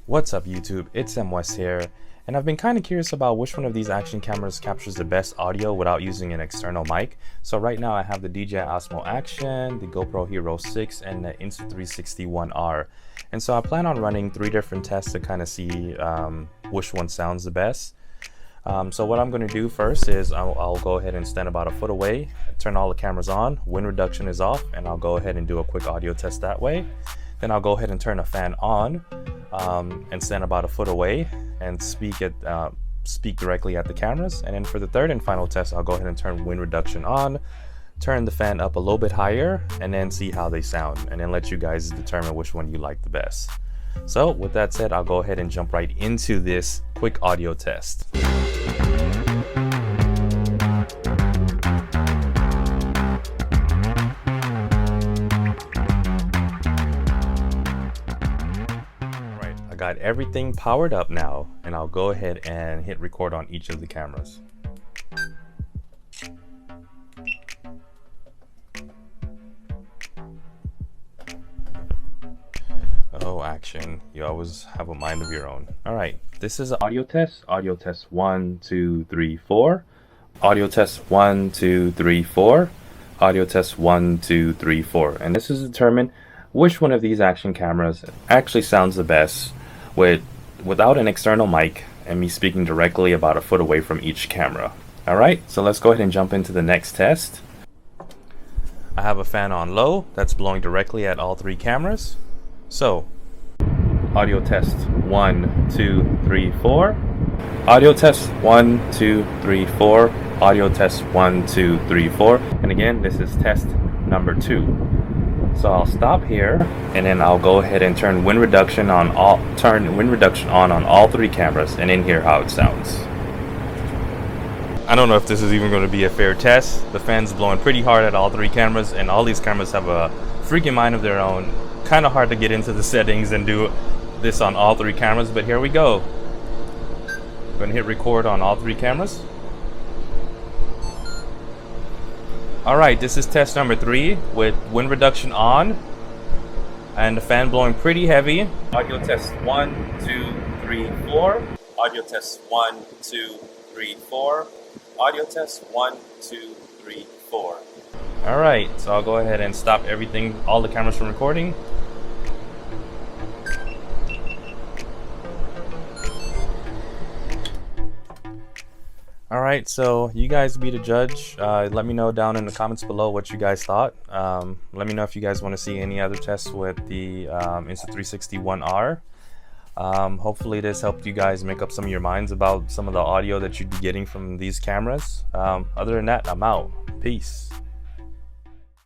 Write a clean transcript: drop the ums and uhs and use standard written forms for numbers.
What's up YouTube, it's M West here, and I've been kind of curious about which one of these action cameras captures the best audio without using an external mic. So right now I have the DJI Osmo Action, the GoPro Hero 6, and the Insta360 One R. And so I plan on running 3 different tests to kind of see which one sounds the best. So what I'm going to do first is I'll go ahead and stand about a foot away, turn all the cameras on, wind reduction is off, and I'll go ahead and do a quick audio test that way. Then I'll go ahead and turn a fan on and stand about a foot away and speak directly at the cameras. And then for the third and final test, I'll go ahead and turn wind reduction on, turn the fan up a little bit higher, and then see how they sound, and then let you guys determine which one you like the best. So with that said, I'll go ahead and jump right into this quick audio test. I got everything powered up now, and I'll go ahead and hit record on each of the cameras. Oh, Action, you always have a mind of your own. All right, this is an audio test. Audio test 1, 2, 3, 4. Audio test 1, 2, 3, 4. Audio test 1, 2, 3, 4. And this is to determine which one of these action cameras actually sounds the best without an external mic and me speaking directly about a foot away from each camera. All right, so let's go ahead and jump into the next test. I have a fan on low that's blowing directly at all 3 cameras. So audio test 1, 2, 3, 4. Audio test 1, 2, 3, 4. Audio test 1, 2, 3, 4. And again, this is test number 2. So I'll stop here, and then I'll go ahead and turn wind reduction on all 3 cameras, and then hear how it sounds. I don't know if this is even going to be a fair test. The fan's blowing pretty hard at all 3 cameras, and all these cameras have a freaking mind of their own. Kind of hard to get into the settings and do this on all 3 cameras, but here we go. I'm going to hit record on all 3 cameras. Alright, this is test number 3 with wind reduction on and the fan blowing pretty heavy. Audio test 1, 2, 3, 4. Audio test 1, 2, 3, 4. Audio test 1, 2, 3, 4. Alright, so I'll go ahead and stop everything, all the cameras from recording. Alright, so you guys be the judge. Let me know down in the comments below what you guys thought. Let me know if you guys want to see any other tests with the Insta360 One R. Hopefully this helped you guys make up some of your minds about some of the audio that you'd be getting from these cameras. Other than that, I'm out. Peace.